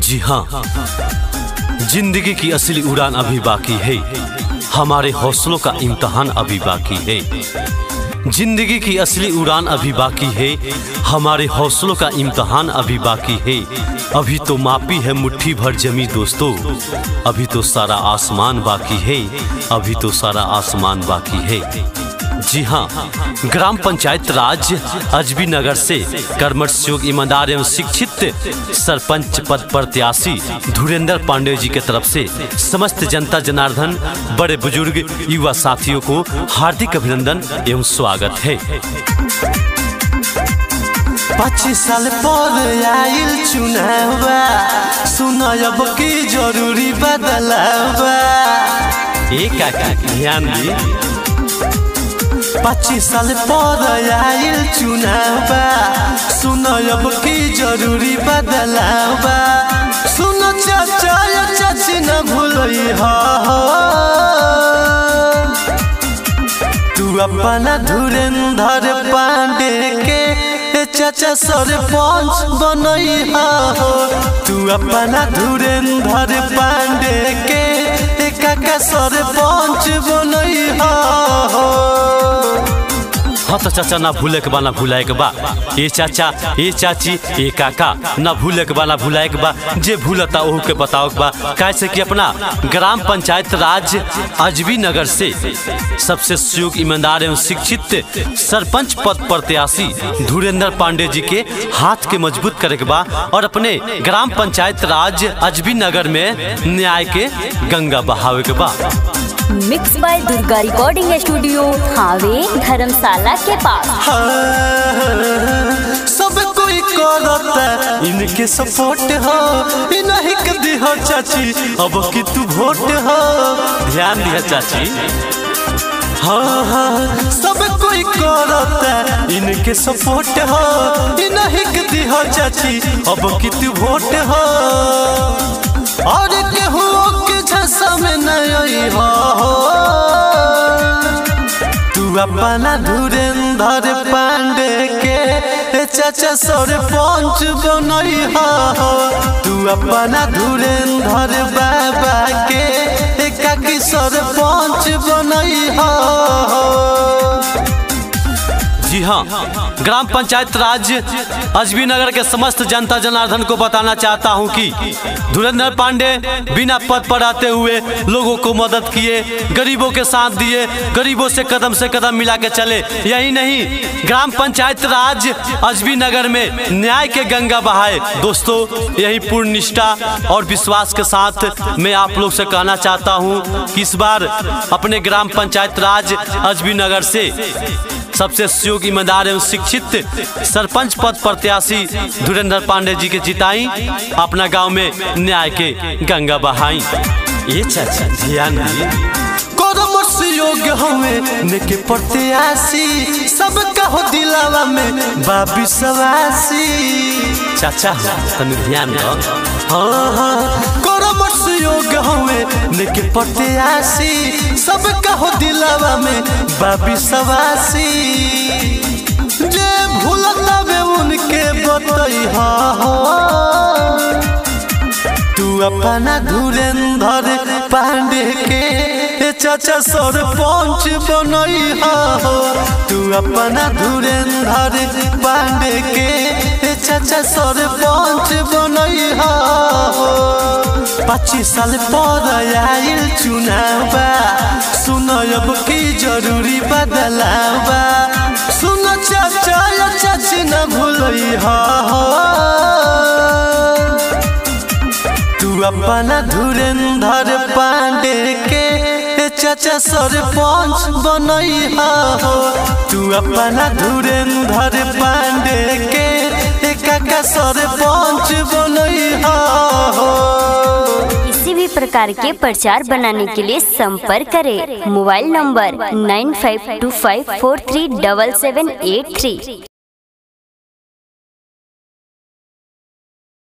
जी हाँ, जिंदगी की असली उड़ान अभी बाकी है, हमारे हौसलों का इम्तिहान अभी बाकी है। जिंदगी की असली उड़ान अभी बाकी है, हमारे हौसलों का इम्तिहान अभी बाकी है। अभी तो मापी है मुट्ठी भर जमी दोस्तों, अभी तो सारा आसमान बाकी है, अभी तो सारा आसमान बाकी है। जी हाँ, ग्राम पंचायत राज अजबी नगर से कर्मठ योग ईमानदार एवं शिक्षित सरपंच पद प्रत्याशी धुरेंद्र पांडे जी के तरफ से समस्त जनता जनार्दन, बड़े बुजुर्ग, युवा साथियों को हार्दिक अभिनंदन एवं स्वागत है। 25 साल पर आइल चुनाव, सुनब की जरूरी बदलाव। एक ध्यान दी, 25 साल पर आइल चुनाव, सुनब की जरूरी बदलाव। सुन चाचा या चाची न भूलई हो, तू अपना धुरेंद्र पांडे के चाचा सरपंच बनई हो। तू अपना धुरेंद्र पांडे के काका सरपंच बनई हो। हाँ तो चाचा ना भूले के बा ना भूलाए के बा, ये चाचा ये चाची ये काका ना भूले के बा ना भूलाए के बा। जे भूलता ओहू के बताओ के बा, कैसे कि अपना ग्राम पंचायत राज अजबी नगर से सबसे सुयोग ईमानदार एवं शिक्षित सरपंच पद प्रत्याशी धुरेंद्र पांडे जी के हाथ के मजबूत करे के बा और अपने ग्राम पंचायत राज अजबी नगर में न्याय के गंगा बहावे के बा। Mix by Durga recording studio, हावे धर्मशाला के पास। सब कोई करता इनके सपोर्ट हो, इन्हीं के दिहो चाची अब कि तू वोट हो। ध्यान दिया चाची, हाँ सब कोई करता इनके सपोर्ट हो, इन्हीं के दिहो चाची अब कि तू वोट हो। और केहू के झसा में नहीं हो, तू अपना धुरेंद्र पांडे के चाचा सरपंच बनई हो। तू अपना धुरेंद्र बाबा के काकी सरपंच बनई हो। जी हाँ, ग्राम पंचायत राज अजबी नगर के समस्त जनता जनार्दन को बताना चाहता हूँ कि धुरेंद्र पांडे बिना पद पर आते हुए लोगों को मदद किए, गरीबों के साथ दिए, गरीबों से कदम मिला के चले। यही नहीं, ग्राम पंचायत राज अजबी नगर में न्याय के गंगा बहाए। दोस्तों, यही पूर्ण निष्ठा और विश्वास के साथ मैं आप लोग से कहना चाहता हूँ कि इस बार अपने ग्राम पंचायत राज अजबी नगर से सबसे सुयोग ईमानदार एवं शिक्षित सरपंच पद प्रत्याशी धुरेंद्र पांडे जी के जिताई, अपना गांव में न्याय के गंगा बहाई। ये चाचा ध्यान दी, योग हमें नेके प्रत्याशी सबका हो दिलावा में बाबी सवासी। चाचा तनी ध्यान दो, हाँ करमस योग हमें नेके प्रत्याशी सबका हो दिलावा में बाबी सवासी। जे भूलता बे उनके बतई हो, तू अपना धुरेंद्र पांडे के चाचा सरपंच बनई हो। तू अपना धुरेंद्र पांडे के चाचा सरपंच बनई हो। 25 साल पर आइल चुनाव, सुनब की जरूरी बदलाव। सुन चाचा या चाची न भूलई हो, तू अपना धुरेंद्र पांडे के चाचा सरपंच बनई हो। तू अपना धुरेंद्र पांडे के काका सरपंच बनई हो। किसी भी प्रकार के प्रचार बनाने के लिए संपर्क करें मोबाइल नंबर 9525437783।